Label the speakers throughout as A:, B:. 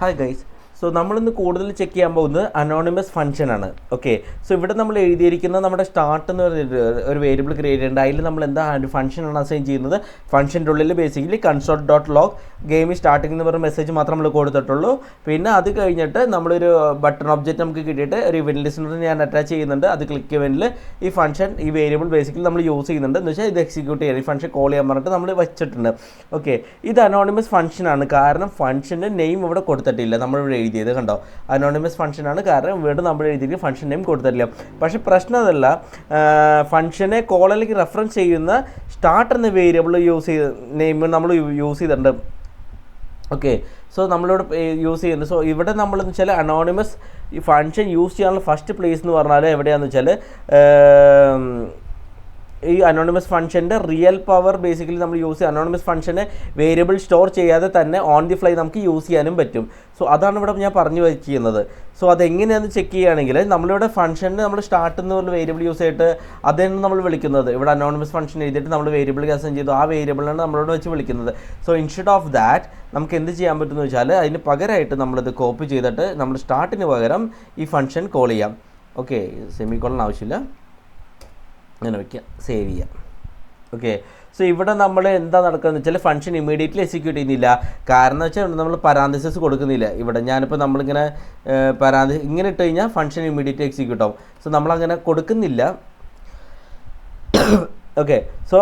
A: Hi guys. So നമ്മളിന്ന് കൂടുതൽ check ചെയ്യാൻ പോകുന്നത് അനോണിമസ് ഫംഗ്ഷനാണ്. ഓക്കെ, സോ ഇവിടെ നമ്മൾ എഴുതിയിരിക്കുന്നത് നമ്മുടെ സ്റ്റാർട്ട് എന്ന് പറഞ്ഞൊരു ഒരു വേരിയബിൾ ക്രിയേറ്റ് ചെയ്യേണ്ട. അതിൽ നമ്മൾ എന്താ ഒരു ഫംഗ്ഷനാണ് അസൈൻ ചെയ്യുന്നത്. ഫംഗ്ഷൻ്റെ ഉള്ളിൽ basically console dot log game starting എന്ന് പറഞ്ഞ മെസ്സേജ് മാത്രം നമ്മൾ കൊടുത്തിട്ടുള്ളൂ. പിന്നെ അത് കഴിഞ്ഞിട്ട് നമ്മളൊരു ബട്ടൺ ഒബ്ജക്റ്റ് നമുക്ക് കിട്ടിയിട്ട് ഒരു ഇവൻറ്റ് ലിസ്റ്റർ ഞാൻ അറ്റാച്ച് ചെയ്യുന്നുണ്ട്. അത് ക്ലിക്ക് ഇവൻറ്റിൽ ഈ ഫംഗ്ഷൻ ഈ വേരിയബിൾ ബേസിക്കലി നമ്മൾ യൂസ് ചെയ്യുന്നുണ്ട്. എന്ന് വെച്ചാൽ ഇത് എക്സിക്യൂട്ട് ചെയ്യാൻ ഈ ഫംഗ്ഷൻ കോൾ ചെയ്യാൻ പറഞ്ഞിട്ട് നമ്മൾ വെച്ചിട്ടുണ്ട്. ഓക്കെ, ഇത് അനോണിമസ് ഫംഗ്ഷനാണ്. കാരണം ഫംഗ്ഷൻ്റെ നെയിം ഇവിടെ കൊടുത്തിട്ടില്ല. നമ്മളിവിടെ എഴുതിയത് കണ്ടോ, അനോണിമസ് ഫംഗ്ഷനാണ്. കാരണം ഇവിടെ നമ്മൾ എഴുതിയിട്ട് ഫംഗ്ഷൻ നെയിം കൊടുത്തിട്ടില്ല. പക്ഷേ പ്രശ്നം അതല്ല, ഫംഗ്ഷനെ കോളിലേക്ക് റെഫറൻസ് ചെയ്യുന്ന സ്റ്റാർട്ട് എന്ന വേരിയബിൾ യൂസ് ചെയ്ത് നെയിം നമ്മൾ യൂസ് ചെയ്തിട്ടുണ്ട്. ഓക്കെ, സോ നമ്മളിവിടെ യൂസ് ചെയ്യുന്നത്. സോ ഇവിടെ നമ്മളെന്ന് വെച്ചാൽ അനോണിമസ് ഈ ഫംഗ്ഷൻ യൂസ് ചെയ്യാനുള്ള ഫസ്റ്റ് പ്ലേസ് എന്ന് പറഞ്ഞാൽ എവിടെയാണെന്ന് വെച്ചാൽ ഈ അനോണിമസ് ഫംഗ്ഷൻ്റെ റിയൽ പവർ ബേസിക്കലി നമ്മൾ യൂസ് ചെയ്യുക. അനോണിമസ് ഫംഗ്ഷനെ വേരിയബിൾ സ്റ്റോർ ചെയ്യാതെ തന്നെ ഓൺ ദി ഫ്ലൈ നമുക്ക് യൂസ് ചെയ്യാനും പറ്റും. സോ അതാണ് ഇവിടെ ഞാൻ പറഞ്ഞു വയ്ക്കുന്നത്. സോ അതെങ്ങനെയാണെന്ന് ചെക്ക് ചെയ്യുകയാണെങ്കിൽ നമ്മളിവിടെ ഫംഗ്ഷന് നമ്മൾ സ്റ്റാർട്ട് എന്ന് പറഞ്ഞ വേരിയബിൾ യൂസ് ചെയ്തിട്ട് അതാണ് നമ്മൾ വിളിക്കുന്നത്. ഇവിടെ അനോണിമസ് ഫംഗ്ഷൻ എഴുതിയിട്ട് നമ്മൾ വേരിയബിൾ അസൈൻ ചെയ്തു, ആ വേരിയബിളാണ് നമ്മളോട് വെച്ച് വിളിക്കുന്നത്. സോ ഇൻസ്റ്റെഡ് ഓഫ് ദാറ്റ് നമുക്ക് എന്ത് ചെയ്യാൻ പറ്റുമെന്ന് വെച്ചാൽ അതിന് പകരമായിട്ട് നമ്മളിത് കോപ്പി ചെയ്തിട്ട് നമ്മൾ സ്റ്റാർട്ടിന് പകരം ഈ ഫംഗ്ഷൻ കോൾ ചെയ്യാം. ഓക്കെ, സെമിക്കോളൻ ആവശ്യമില്ല, അങ്ങനെ വയ്ക്കുക, സേവ് ചെയ്യാം. ഓക്കെ, സോ ഇവിടെ നമ്മൾ എന്താ നടക്കുന്നത് വെച്ചാൽ ഫംഗ്ഷൻ ഇമ്മീഡിയറ്റ്ലി എക്സിക്യൂട്ട് ചെയ്യുന്നില്ല. കാരണം വെച്ചാൽ നമ്മൾ പരാന്തസിസ് കൊടുക്കുന്നില്ല. ഇവിടെ ഞാനിപ്പോൾ നമ്മളിങ്ങനെ ഇങ്ങനെ ഇട്ട് കഴിഞ്ഞാൽ ഫംഗ്ഷൻ ഇമ്മീഡിയറ്റ്ലി എക്സിക്യൂട്ട് ആവും. സോ നമ്മളങ്ങനെ കൊടുക്കുന്നില്ല. ഓക്കെ, സോ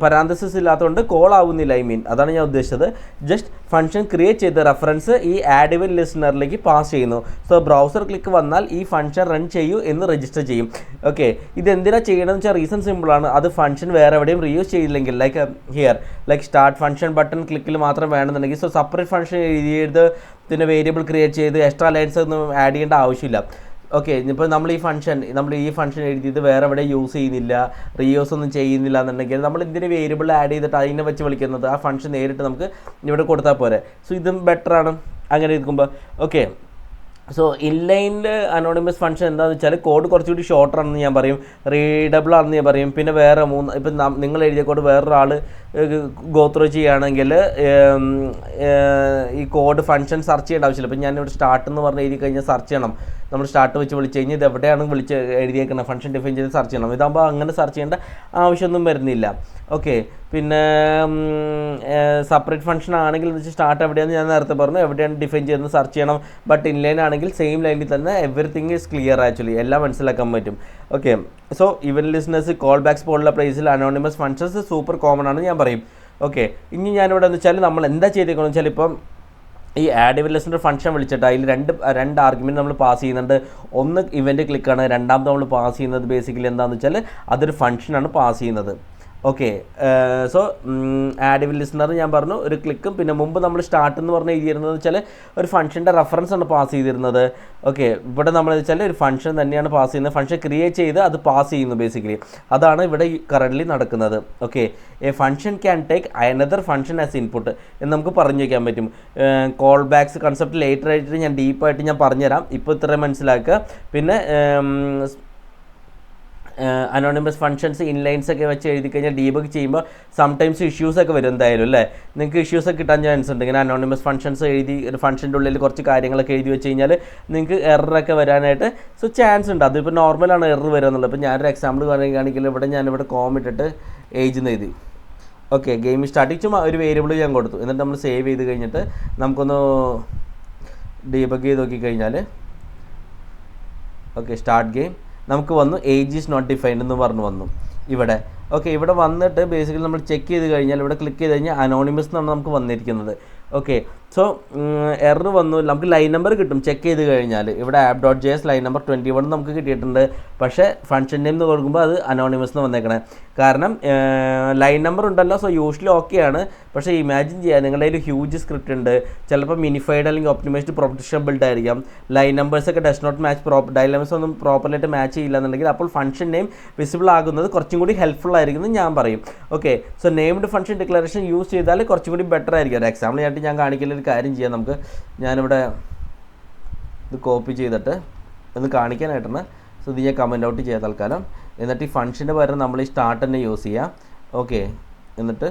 A: പരാന്തസിസ് ഇല്ലാത്തതുകൊണ്ട് കോൾ ആവുന്നില്ല. അതാണ് ഞാൻ ഉദ്ദേശിച്ചത്. ജസ്റ്റ് ഫംഗ്ഷൻ ക്രിയേറ്റ് ചെയ്ത റെഫറൻസ് ഈ ആഡ് ഇവന്റ് ലിസണറിലേക്ക് പാസ് ചെയ്യുന്നു. സോ ബ്രൗസർ ക്ലിക്ക് വന്നാൽ ഈ ഫംഗ്ഷൻ റൺ ചെയ്യൂ എന്ന് രജിസ്റ്റർ ചെയ്യും. ഓക്കെ, ഇതെന്തിനാണ് ചെയ്യണമെന്ന് വെച്ചാൽ റീസൺ സിമ്പിളാണ്. അത് ഫംഗ്ഷൻ വേറെ എവിടെയും റീയൂസ് ചെയ്തില്ലെങ്കിൽ ലൈക്ക് സ്റ്റാർട്ട് ഫംഗ്ഷൻ ബട്ടൺ ക്ലിക്കിൽ മാത്രം വേണമെന്നുണ്ടെങ്കിൽ സോ സെപ്പറേറ്റ് ഫംഗ്ഷൻ എഴുതിയത് പിന്നെ വേരിയബിൾ ക്രിയേറ്റ് ചെയ്ത് എക്സ്ട്രാ ലൈൻസ് ഒന്നും ആഡ് ചെയ്യേണ്ട ആവശ്യമില്ല. ഓക്കെ, ഇപ്പോൾ നമ്മൾ ഈ ഫംഗ്ഷൻ എഴുതിയത് വേറെ എവിടെ യൂസ് ചെയ്യുന്നില്ല, റീയൂസ് ഒന്നും ചെയ്യുന്നില്ല എന്നുണ്ടെങ്കിൽ നമ്മൾ ഇതിന് വേരിയബിൾ ആഡ് ചെയ്തിട്ട് അതിനെ വെച്ച് വിളിക്കുന്നത് ആ ഫംഗ്ഷൻ നേരിട്ട് നമുക്ക് ഇവിടെ കൊടുത്താൽ പോരെ. സോ ഇതും ബെറ്ററാണ് അങ്ങനെ ഇരിക്കുമ്പോൾ. ഓക്കെ, സോ ഇൻലൈനിൽ അനോണിമസ് ഫംഗ്ഷൻ എന്താണെന്ന് വെച്ചാൽ കോഡ് കുറച്ചുകൂടി ഷോർട്ടർ ആണെന്ന് ഞാൻ പറയും, റീഡബിൾ ആണെന്ന് ഞാൻ പറയും. പിന്നെ വേറെ ഇപ്പം നിങ്ങൾ എഴുതിയ കോഡ് വേറൊരാൾ ഗോത്രോ ചെയ്യുകയാണെങ്കിൽ ഈ കോഡ് ഫംഗ്ഷൻ സെർച്ച് ചെയ്യേണ്ട ആവശ്യമില്ല. ഇപ്പം ഞാനിവിടെ സ്റ്റാർട്ട് എന്ന് പറഞ്ഞ് എഴുതി കഴിഞ്ഞാൽ സെർച്ച് ചെയ്യണം. നമ്മൾ സ്റ്റാർട്ട് വെച്ച് വിളിച്ച് കഴിഞ്ഞാൽ ഇത് എവിടെയാണ് എഴുതിയേക്കുന്നത് ഫംഗ്ഷൻ ഡിഫൈൻ ചെയ്ത് സെർച്ച് ചെയ്യണം. ഇതാകുമ്പോൾ അങ്ങനെ സെർച്ച് ചെയ്യേണ്ട ആവശ്യമൊന്നും വരുന്നില്ല. ഓക്കെ, പിന്നെ സെപ്പറേറ്റ് ഫംഗ്ഷൻ ആണെങ്കിൽ എന്ന് വെച്ചാൽ സ്റ്റാർട്ട് എവിടെയാണെന്ന് ഞാൻ നേരത്തെ പറഞ്ഞു, എവിടെയാണ് ഡിഫൈൻ ചെയ്തെന്ന് സെർച്ച് ചെയ്യണം. ബട്ട് ഇൻലൈൻ ആണെങ്കിൽ സെയിം ലൈനിൽ തന്നെ എവറിത്തിങ് ഈസ് ക്ലിയർ. ആക്ച്വലി എല്ലാം മനസ്സിലാക്കാൻ പറ്റും. Okay, so event listeners call backs പോലുള്ള പ്ലേസിൽ അനോണിമസ് ഫംഗ്ഷൻസ് സൂപ്പർ കോമൺ ആണ് ഞാൻ പറയും. ഓക്കെ, ഇനി ഞാനിവിടെ എന്ന് വെച്ചാൽ നമ്മൾ എന്താ ചെയ്തേക്കണമെന്ന് വെച്ചാൽ ഇപ്പം ഈ ആഡ് ഇവൻറ്റ് ലിസണർ ഫംഗ്ഷൻ വിളിച്ചിട്ട് അതിൽ രണ്ട് ആർഗ്യുമെൻറ്റ് നമ്മൾ പാസ് ചെയ്യുന്നുണ്ട്. ഒന്ന് ഇവൻറ്റ് ക്ലിക്കാണ്, രണ്ടാമത് നമ്മൾ പാസ് ചെയ്യുന്നത് ബേസിക്കലി എന്താണെന്ന് വെച്ചാൽ അതൊരു ഫംഗ്ഷനാണ് പാസ് ചെയ്യുന്നത്. Okay, so add event listener ഞാൻ പറഞ്ഞു ഒരു ക്ലിക്കും, പിന്നെ മുമ്പ് നമ്മൾ സ്റ്റാർട്ട് എന്ന് പറഞ്ഞ് എഴുതിയിരുന്നത് വെച്ചാൽ ഒരു ഫംഗ്ഷൻ്റെ റെഫറൻസ് ആണ് പാസ് ചെയ്തിരുന്നത്. ഓക്കെ, ഇവിടെ നമ്മൾ വെച്ചാൽ ഒരു ഫംഗ്ഷൻ തന്നെയാണ് പാസ് ചെയ്യുന്നത്. ഫംഗ്ഷൻ ക്രിയേറ്റ് ചെയ്ത് അത് പാസ് ചെയ്യുന്നു ബേസിക്കലി. അതാണ് ഇവിടെ കറൻ്റ്ലി നടക്കുന്നത്. Okay, A function can take another function as input എന്ന് നമുക്ക് പറഞ്ഞു വയ്ക്കാൻ പറ്റും. കോൾ ബാക്സ് കൺസെപ്റ്റ് ലേറ്റർ ആയിട്ട് ഞാൻ ഡീപ്പായിട്ട് ഞാൻ പറഞ്ഞുതരാം. ഇപ്പോൾ ഇത്രയും മനസ്സിലാക്കുക. പിന്നെ അനോണിമസ് ഫംഗ്ഷൻസ് ഇൻലൈൻസൊക്കെ വെച്ച് എഴുതി കഴിഞ്ഞാൽ ഡീബഗ് ചെയ്യുമ്പോൾ സംടൈംസ് ഇഷ്യൂസൊക്കെ വരും എന്തായാലും അല്ലേ. നിങ്ങൾക്ക് ഇഷ്യൂസൊക്കെ കിട്ടാൻ ചാൻസ് ഉണ്ട്. ഇങ്ങനെ അനോണിമസ് ഫംഗ്ഷൻസ് എഴുതി ഒരു ഫംഗ്ഷൻ്റെ ഉള്ളിൽ കുറച്ച് കാര്യങ്ങളൊക്കെ എഴുതി വെച്ച് കഴിഞ്ഞാൽ നിങ്ങൾക്ക് എററൊക്കെ വരാനായിട്ട് സോ ചാൻസ് ഉണ്ട്. അതിപ്പോൾ നോർമലാണ് എറർ വരിക എന്നുള്ളത്. ഇപ്പോൾ ഞാനൊരു എക്സാമ്പിൾ പറയുകയാണെങ്കിൽ ഞാനിവിടെ കോം ഇട്ടിട്ട് ഏജ് എന്ന് എഴുതി. ഓക്കെ, ഗെയിം സ്റ്റാർട്ടിങ് ചുമ്മാ ഒരു വേരിയബിൾ ഞാൻ കൊടുത്തു. എന്നിട്ട് നമ്മൾ സേവ് ചെയ്ത് കഴിഞ്ഞിട്ട് നമുക്കൊന്ന് ഡീബഗ് ചെയ്ത് നോക്കിക്കഴിഞ്ഞാൽ ഓക്കെ സ്റ്റാർട്ട് ഗെയിം നമുക്ക് വന്നു ഏജ് ഈസ് നോട്ട് ഡിഫൈൻഡ് എന്ന് വന്നു ഇവിടെ. ഓക്കെ, ഇവിടെ വന്നിട്ട് ബേസിക്കലി നമ്മൾ ചെക്ക് ചെയ്ത് കഴിഞ്ഞാൽ ഇവിടെ ക്ലിക്ക് ചെയ്ത് കഴിഞ്ഞാൽ അനോണിമസ് എന്നാണ് നമുക്ക് വന്നിരിക്കുന്നത്. ഓക്കെ, സോ എറർ വന്നു. നമുക്ക് ലൈൻ നമ്പർ കിട്ടും ചെക്ക് ചെയ്ത് കഴിഞ്ഞാൽ. ഇവിടെ app.js ലൈൻ നമ്പർ 21 നമുക്ക് കിട്ടിയിട്ടുണ്ട്. പക്ഷേ ഫംഗ്ഷൻ നെയിം എന്ന് കൊടുക്കുമ്പോൾ അത് അനോണിമസ് എന്ന് വന്നേക്കണേ. കാരണം ലൈൻ നമ്പർ ഉണ്ടല്ലോ, സോ യൂഷ്വലി ഓക്കെയാണ്. പക്ഷേ ഇമാജിൻ ചെയ്യാം, നിങ്ങളുടെ ഒരു ഹ്യൂജ് സ്ക്രിപ്റ്റ് ഉണ്ട്, ചിലപ്പോൾ മിനിഫൈഡ് അല്ലെങ്കിൽ ഒപ്റ്റിമൈസ്ഡ് പ്രൊട്ടക്ഷൻ ബിൽഡ് ആയിരിക്കാം. ലൈൻ നമ്പേഴ്സൊക്കെ ഡസ് നോട്ട് മാച്ച് ഡൈലമസ് ഒന്നും പ്രോപ്പറായിട്ട് മാച്ച് ചെയ്യില്ല എന്നുണ്ടെങ്കിൽ അപ്പോൾ ഫംഗ്ഷൻ നെയിം വിസിബിൾ ആകുന്നത് കുറച്ചും കൂടി ഹെൽപ്ഫുൾ ആയിരിക്കും എന്ന് ഞാൻ പറയും. Okay, so named function declaration use ചെയ്താൽ കുറച്ചും കൂടി ബെറ്റർ ആയിരിക്കും. ഒരു എക്സാമ്പിൾ ആയിട്ട് ഞാൻ കാണിക്കുന്ന ഒരു കാര്യം ചെയ്യാം നമുക്ക്. ഞാനിവിടെ ഇത് കോപ്പി ചെയ്തിട്ട് ഒന്ന് കാണിക്കാനായിട്ടാണ്. സോ ഇത് ഞാൻ കമൻറ്റ് ഔട്ട് ചെയ്യാം തൽക്കാലം. എന്നിട്ട് ഈ ഫംഗ്ഷൻ്റെ പകരം നമ്മൾ ഈ സ്റ്റാർട്ട് തന്നെ യൂസ് ചെയ്യാം. ഓക്കെ, എന്നിട്ട്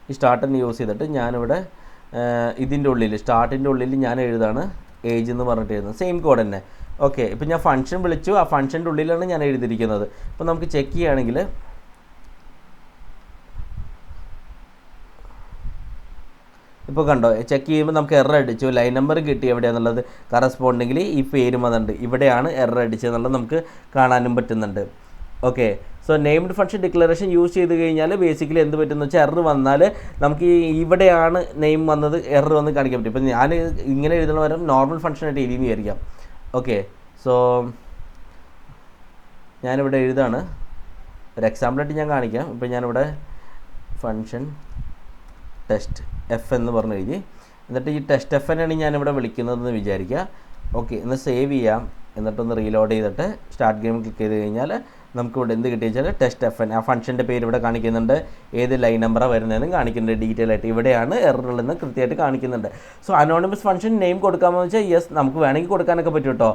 A: ഈ സ്റ്റാർട്ട് തന്നെ യൂസ് ചെയ്തിട്ട് ഞാനിവിടെ ഇതിൻ്റെ ഉള്ളിൽ സ്റ്റാർട്ടിൻ്റെ ഉള്ളിൽ ഞാൻ എഴുതാണ് ഏജ് എന്ന് പറഞ്ഞിട്ട് എഴുതുന്നത്, സെയിം കോഡ് തന്നെ. ഓക്കെ, ഇപ്പോൾ ഞാൻ ഫംഗ്ഷൻ വിളിച്ചു, ആ ഫംഗ്ഷൻ്റെ ഉള്ളിലാണ് ഞാൻ എഴുതിയിരിക്കുന്നത്. ഇപ്പോൾ നമുക്ക് ചെക്ക് ചെയ്യുകയാണെങ്കിൽ ഇപ്പോൾ കണ്ടോ, ചെക്ക് ചെയ്യുമ്പോൾ നമുക്ക് എറർ അടിച്ചു, ലൈൻ നമ്പർ കിട്ടി എവിടെയാണെന്നുള്ളത് കറസ്പോണ്ടിങ്ങിൽ ഈ പേര് വന്നിട്ടുണ്ട്, ഇവിടെയാണ് എറർ അടിച്ചതെന്നുള്ളത് നമുക്ക് കാണാനും പറ്റുന്നുണ്ട്. Okay, so named function declaration use ചെയ്ത് കഴിഞ്ഞാൽ ബേസിക്കലി എന്ത് പറ്റുമെന്ന് വെച്ചാൽ എറർ വന്നാൽ നമുക്ക് ഇവിടെയാണ് നെയിം വന്നത് എറർ വന്ന് കാണിക്കാൻ പറ്റും. ഇപ്പോൾ ഞാൻ ഇങ്ങനെ എഴുതണ പകരം നോർമൽ ഫംഗ്ഷനായിട്ട് എഴുതിയെന്ന് വിചാരിക്കാം. ഓക്കെ, സോ ഞാനിവിടെ എഴുതാണ്, ഒരു എക്സാമ്പിളായിട്ട് ഞാൻ കാണിക്കാം. ഇപ്പോൾ ഞാനിവിടെ ഫംഗ്ഷൻ ടെസ്റ്റ് എഫ് എന്ന് പറഞ്ഞ് എഴുതി, എന്നിട്ട് ഈ ടെസ്റ്റ് എഫ് എന്നാണ് ഞാനിവിടെ വിളിക്കുന്നതെന്ന് വിചാരിക്കുക. ഓക്കെ, ഒന്ന് സേവ് ചെയ്യാം, എന്നിട്ടൊന്ന് റീലോഡ് ചെയ്തിട്ട് സ്റ്റാർട്ട് ഗെയിം ക്ലിക്ക് ചെയ്ത് കഴിഞ്ഞാൽ നമുക്കിവിടെ എന്ത് കിട്ടിയ വെച്ചാൽ ടെസ്റ്റ് എഫ് എൻ, ആ ഫംഗ്ഷൻ്റെ പേര് ഇവിടെ കാണിക്കുന്നുണ്ട്, ഏത് ലൈൻ നമ്പറാണ് വരുന്നതെന്നും കാണിക്കുന്നുണ്ട് ഡീറ്റെയിൽ ആയിട്ട്. ഇവിടെയാണ് എററുള്ളതെന്ന് കൃത്യമായിട്ട് കാണിക്കുന്നുണ്ട്. സോ അനോണിമസ് ഫംഗ്ഷൻ നെയിം കൊടുക്കാമെന്ന് വെച്ചാൽ യെസ്, നമുക്ക് വേണമെങ്കിൽ കൊടുക്കാനൊക്കെ പറ്റും കേട്ടോ.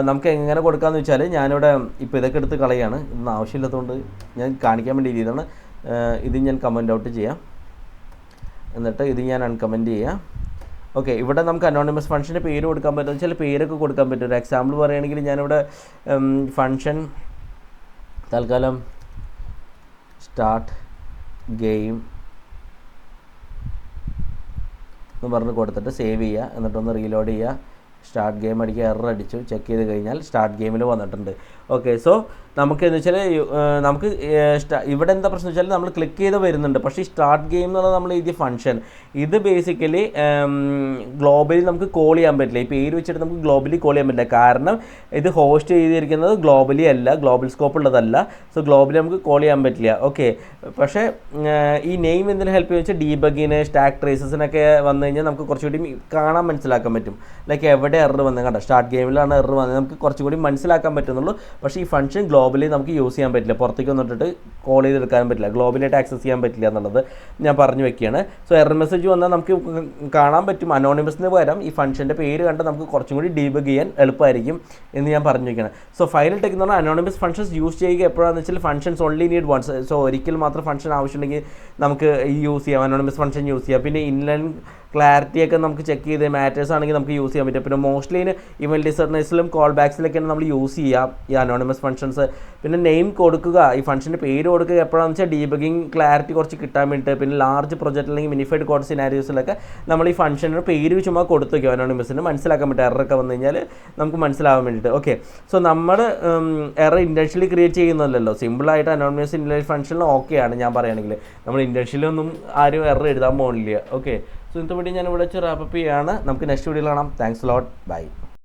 A: നമുക്ക് എങ്ങനെ കൊടുക്കാമെന്ന് വെച്ചാൽ ഞാനിവിടെ ഇപ്പോൾ ഇതൊക്കെ എടുത്ത് കളയാണ്, ഇതൊന്നും ആവശ്യമില്ലാത്തതുകൊണ്ട് ഞാൻ കാണിക്കാൻ വേണ്ടി ചെയ്തതാണ്. ഇത് ഞാൻ കമൻറ്റ് ഔട്ട് ചെയ്യാം, എന്നിട്ട് ഇത് ഞാൻ അൺകമൻറ്റ് ചെയ്യാം. ഓക്കെ, ഇവിടെ നമുക്ക് അനോണിമസ് ഫംഗ്ഷൻ്റെ പേര് കൊടുക്കാൻ പറ്റും, ചില പേരൊക്കെ കൊടുക്കാൻ പറ്റും. ഒരു എക്സാമ്പിൾ പറയുകയാണെങ്കിൽ ഞാനിവിടെ ഫംഗ്ഷൻ തൽക്കാലം സ്റ്റാർട്ട് ഗെയിം എന്ന് പറഞ്ഞ് കൊടുത്തിട്ട് സേവ് ചെയ്യുക, എന്നിട്ടൊന്ന് റീലോഡ് ചെയ്യുക, സ്റ്റാർട്ട് ഗെയിം അടിക്കുക, എറർ അടിച്ചു, ചെക്ക് ചെയ്ത് കഴിഞ്ഞാൽ സ്റ്റാർട്ട് ഗെയിമിൽ വന്നിട്ടുണ്ട്. ഓക്കെ, സോ നമുക്ക് എന്ന് വെച്ചാൽ നമുക്ക് ഇവിടെ എന്താ പ്രശ്നം വെച്ചാൽ നമ്മൾ ക്ലിക്ക് ചെയ്ത് വരുന്നുണ്ട്, പക്ഷേ ഈ സ്റ്റാർട്ട് ഗെയിം എന്നുള്ളത് നമ്മൾ എഴുതിയ ഫംഗ്ഷൻ ഇത് ബേസിക്കലി ഗ്ലോബലി നമുക്ക് കോൾ ചെയ്യാൻ പറ്റില്ല. ഈ പേര് വെച്ചിട്ട് നമുക്ക് ഗ്ലോബലി കോൾ ചെയ്യാൻ പറ്റില്ല, കാരണം ഇത് ഹോസ്റ്റ് ചെയ്തിരിക്കുന്നത് ഗ്ലോബലി അല്ല, ഗ്ലോബൽ സ്കോപ്പ് ഉള്ളതല്ല. സോ ഗ്ലോബലി നമുക്ക് കോൾ ചെയ്യാൻ പറ്റില്ല. ഓക്കെ, പക്ഷേ ഈ നെയിം എന്തിനു ഹെൽപ്പ് ചെയ്യുക വെച്ചാൽ ഡീബഗിന്, സ്റ്റാക്ക് ട്രേസസിനൊക്കെ വന്നു കഴിഞ്ഞാൽ നമുക്ക് കുറച്ചുകൂടി കാണാൻ മനസ്സിലാക്കാൻ പറ്റും. ലൈക്ക് എവിടെ എറർ വന്നത് കണ്ടോ, സ്റ്റാർട്ട് ഗെയിമിലാണ് എറർ വന്നത്, നമുക്ക് കുറച്ചുകൂടി മനസ്സിലാക്കാൻ പറ്റുന്നുള്ളൂ. പക്ഷേ ഈ ഫംഗ്ഷൻ ഗ്ലോബലി നമുക്ക് യൂസ് ചെയ്യാൻ പറ്റില്ല, പുറത്തേക്ക് വന്നിട്ട് കോൾ ചെയ്തെടുക്കാൻ പറ്റില്ല, ഗ്ലോബലായിട്ട് ആക്സസ് ചെയ്യാൻ പറ്റില്ല എന്നുള്ളത് ഞാൻ പറഞ്ഞു വെക്കുകയാണ്. സോ എറർ മെസ്സേജ് വന്നാൽ നമുക്ക് കാണാൻ പറ്റും, അനോണിമസിന് പകരം ഈ ഫംഗ്ഷൻ്റെ പേര് കണ്ട് നമുക്ക് കുറച്ചും കൂടി ഡീബഗ് ചെയ്യാൻ എളുപ്പമായിരിക്കും എന്ന് ഞാൻ പറഞ്ഞു വെക്കുകയാണ്. സോ ഫൈനൽ ടെക് എന്ന് പറഞ്ഞാൽ അനോണിമസ് ഫംഗ്ഷൻസ് യൂസ് ചെയ്യുക എപ്പോഴാണെന്ന് വെച്ചാൽ functions only need once. So ഒരിക്കൽ മാത്രം ഫംഗ്ഷൻ ആവശ്യമുണ്ടെങ്കിൽ നമുക്ക് യൂസ് ചെയ്യാം, അനോണിമസ് ഫംഗ്ഷൻ യൂസ് ചെയ്യാം. പിന്നെ ഇൻലൈൻ ക്ലാരിറ്റിയൊക്കെ നമുക്ക് ചെക്ക് ചെയ്ത് മാറ്റേഴ്സ് ആണെങ്കിൽ നമുക്ക് യൂസ് ചെയ്യാൻ പറ്റും. പിന്നെ മോസ്റ്റ്ലി ഇവൻറ്റ് ഡിസർണേഴ്സിലും കോൾ ബാക്സിലൊക്കെയാണ് നമ്മൾ യൂസ് ചെയ്യാം ഈ അനോണിമസ് ഫംഗ്ഷൻസ്. പിന്നെ നെയിം കൊടുക്കുക, ഈ ഫംഗ്ഷൻ്റെ പേര് കൊടുക്കുക എപ്പോഴാണെന്ന് വെച്ചാൽ ഡീബഗിങ് ക്ലാരിറ്റി കുറച്ച് കിട്ടാൻ വേണ്ടിയിട്ട്. പിന്നെ ലാർജ് പ്രൊജക്റ്റ് അല്ലെങ്കിൽ മിനിഫൈഡ് കോഡ് സിനാരിയോസിലൊക്കെ നമ്മൾ ഈ ഫംഗ്ഷൻ്റെ പേര് ചുമ്മാ കൊടുത്തു വയ്ക്കും, അനോണിമസിന് മനസ്സിലാക്കാൻ പറ്റും, എററൊക്കെ വന്നു കഴിഞ്ഞാൽ നമുക്ക് മനസ്സിലാവാൻ വേണ്ടിയിട്ട്. ഓക്കെ, സോ നമ്മൾ എറർ ഇൻറ്റൻഷ്യലി ക്രിയേറ്റ് ചെയ്യുന്നതല്ലോ, സിമ്പിളായിട്ട് അനോണിമസ് ഇൻലൈൻ ഫംഗ്ഷനിൽ ഓക്കെയാണ് ഞാൻ പറയുകയാണെങ്കിൽ. നമ്മൾ ഇൻറ്റൻഷ്യലൊന്നും ആരും എറർ എഴുതാൻ പോകുന്നില്ല. ഓക്കെ, സോ ഇന്നത്തെ വീഡിയോ ഞാൻ ഇവിടെ വെച്ച് റാപ്പപ്പ് ചെയ്യുകയാണ്. നമുക്ക് നെക്സ്റ്റ് വീഡിയോയിൽ കാണാം. Thanks lot, by.